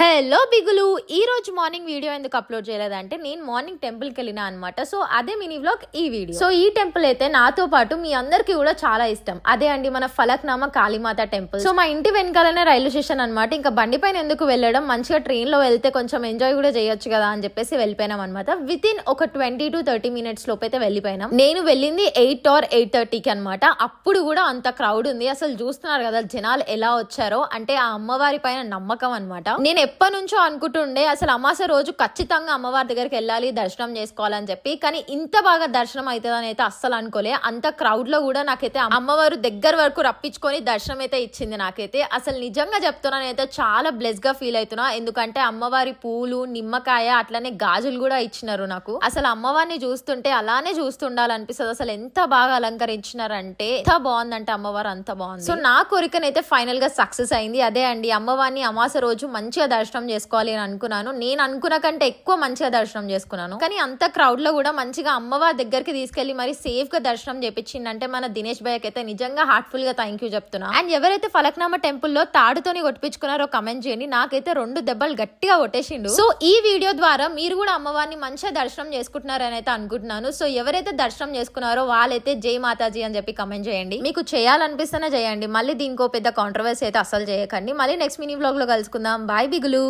Hello బిగులు ఈ రోజు morning video ఎందుకు అప్లోడ్ చేయలేదంటే నేను మార్నింగ్ టెంపుల్ కి వెళ్ళినా అనమాట. సో అదే మినీ వ్లాగ్ ఈ వీడియో. సో ఈ టెంపుల్ అయితే నాతో పాటు మీ అందరికి కూడా చాలా ఇష్టం. అదే అండి మన ఫలక్నామా కాళీమాత టెంపుల్. సో మా ఇంటి వెనకాలనే రైల్వే స్టేషన్ అనమాట. ఇంకా బండి పైన ఎందుకు వెళ్ళడం, మంచిగా ట్రైన్ లో వెళ్తే కొంచెం ఎంజాయ్ కూడా చేయొచ్చు కదా అని చెప్పేసి వెళ్ళిపోయినాం అనమాట. విత్ ఇన్ ఒక 20 to 30 minutes లోపు అయితే వెళ్ళిపోయినాం. నేను వెళ్ళింది 8 or 8:30కి అనమాట. అప్పుడు కూడా అంత క్రౌడ్ ఉంది. అసలు చూస్తున్నారు కదా జనాలు ఎలా వచ్చారో, అంటే ఆ అమ్మవారి పైన నమ్మకం అనమాట. నేను ఎప్పటి నుంచో అనుకుంటుండే అసలు అమాస రోజు ఖచ్చితంగా అమ్మవారి దగ్గరికి వెళ్ళాలి, దర్శనం చేసుకోవాలని చెప్పి. కానీ ఇంత బాగా దర్శనం అవుతుందని అయితే అస్సలు అనుకోలే. అంత క్రౌడ్ లో కూడా నాకైతే అమ్మవారు దగ్గర వరకు రప్పించుకొని దర్శనం అయితే ఇచ్చింది నాకైతే. అసలు నిజంగా చెప్తున్నాను, అయితే చాలా బ్లెస్ గా ఫీల్ అవుతున్నా. ఎందుకంటే అమ్మవారి పూలు, నిమ్మకాయ, అట్లనే గాజులు కూడా ఇచ్చినారు నాకు. అసలు అమ్మవారిని చూస్తుంటే అలానే చూస్తుండాలనిపిస్తుంది. అసలు ఎంత బాగా అలంకరించినారంటే, ఎంత బాగుందంటే అమ్మవారు అంత బాగుంది. సో నా కోరికనైతే ఫైనల్ గా సక్సెస్ అయింది. అదే అండి, అమ్మవారిని అమాస రోజు మంచిగా దర్శనం చేసుకోవాలి అని అనుకున్నాను. నేను అనుకున్న కంటే ఎక్కువ మంచిగా దర్శనం చేసుకున్నాను. కానీ అంత క్రౌడ్ లో కూడా మంచిగా అమ్మవారి దగ్గరికి తీసుకెళ్లి మరి సేఫ్ గా దర్శనం చేపించిందంటే మన దినేష్ భయ్యకి అయితే నిజంగా హార్ట్ఫుల్ గా థ్యాంక్ యూ చెప్తున్నా. అండ్ ఎవరైతే ఫలక్నామా టెంపుల్ లో తాడుతోని కొట్టించుకున్నారో కమెంట్ చేయండి. నాకైతే 2 దెబ్బలు గట్టిగా కొట్టేసిండు. సో ఈ వీడియో ద్వారా మీరు కూడా అమ్మవారిని మంచిగా దర్శనం చేసుకుంటున్నారని అయితే అనుకుంటున్నాను. సో ఎవరైతే దర్శనం చేసుకున్నారో వాళ్ళైతే జై మాతాజీ అని చెప్పి కమెంట్ చేయండి. మీకు చేయాలనిపిస్తేనే చేయండి. మళ్ళీ దీనికో పెద్ద కాంట్రవర్సీ అయితే అసలు చేయకండి. మళ్ళీ నెక్స్ట్ మినీ వ్లాగ్ లో కలుసుకుందాం. బాయ్ బిగులు.